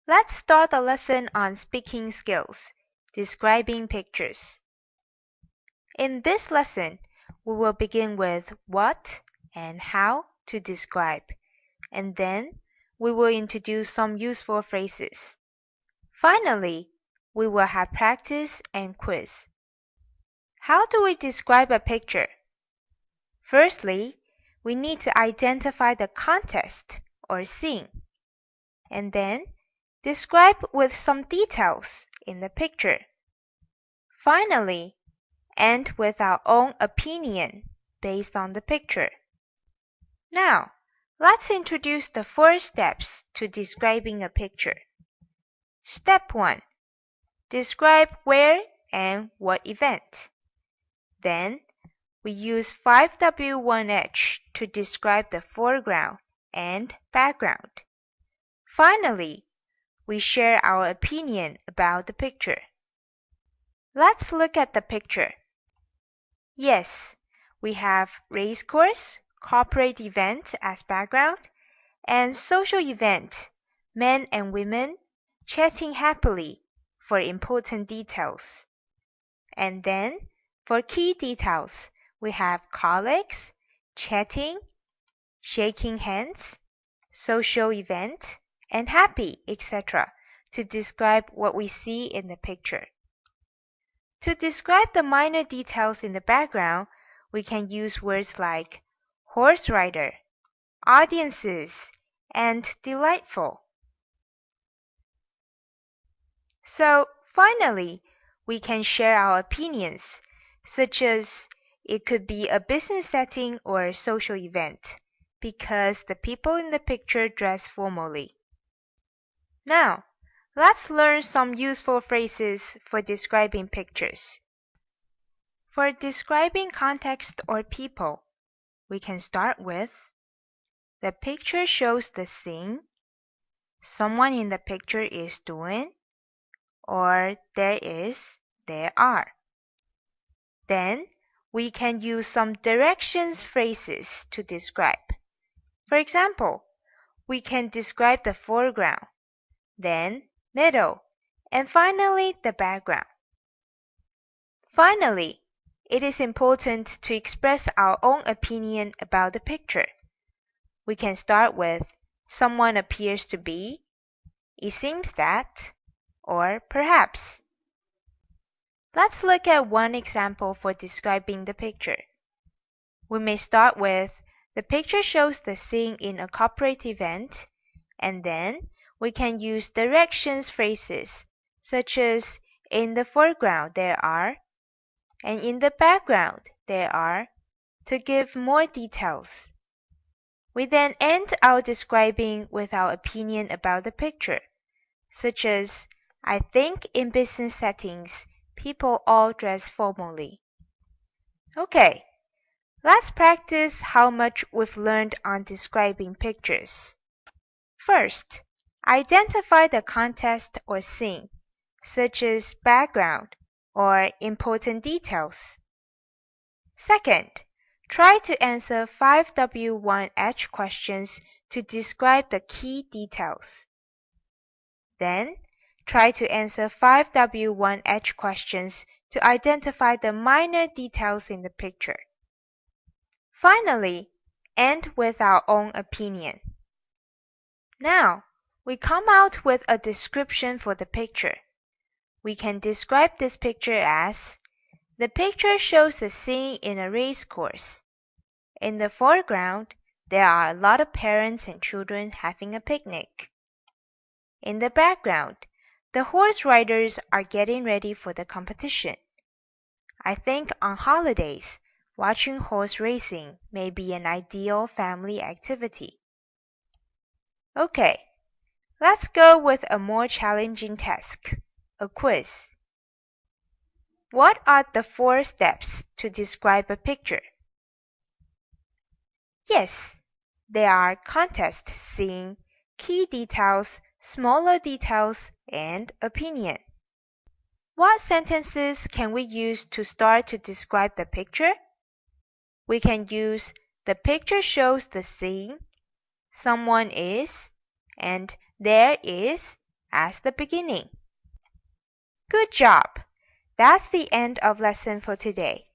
Let's start the lesson on speaking skills, describing pictures. In this lesson, we will begin with what and how to describe, and then we will introduce some useful phrases. Finally, we will have practice and quiz. How do we describe a picture? Firstly, we need to identify the context or scene, and then describe with some details in the picture. Finally, end with our own opinion based on the picture. Now, let's introduce the 4 steps to describing a picture. Step 1. Describe where and what event. Then, we use 5W1H to describe the foreground and background. Finally, we share our opinion about the picture. Let's look at the picture. Yes, we have race course, corporate event as background, and social event, men and women chatting happily for important details. And then, for key details, we have colleagues, chatting, shaking hands, social event, and happy, etc. to describe what we see in the picture. To describe the minor details in the background, we can use words like horse rider, audiences, and delightful. So, finally, we can share our opinions, such as it could be a business setting or a social event, because the people in the picture dress formally. Now, let's learn some useful phrases for describing pictures. For describing context or people, we can start with the picture shows the scene, someone in the picture is doing, or there is, there are. Then, we can use some directions phrases to describe. For example, we can describe the foreground, then middle, and finally the background. Finally, it is important to express our own opinion about the picture. We can start with someone appears to be, it seems that, or perhaps. Let's look at one example for describing the picture. We may start with the picture shows the scene in a corporate event, and then we can use directions phrases such as in the foreground there are, and in the background there are, to give more details. We then end our describing with our opinion about the picture, such as I think in business settings, people all dress formally. Okay, let's practice how much we've learned on describing pictures. First, identify the context or scene, such as background or important details. Second, try to answer 5W1H questions to describe the key details. Then, try to answer 5W1H questions to identify the minor details in the picture. Finally, end with our own opinion. Now, we come out with a description for the picture. We can describe this picture as the picture shows a scene in a race course. In the foreground, there are a lot of parents and children having a picnic. In the background, the horse riders are getting ready for the competition. I think on holidays, watching horse racing may be an ideal family activity. Okay, let's go with a more challenging task, a quiz. What are the 4 steps to describe a picture? Yes, there are context, scene, key details, smaller details, and opinion. What sentences can we use to start to describe the picture? We can use the picture shows the scene, someone is, and there is, as the beginning. Good job! That's the end of lesson for today.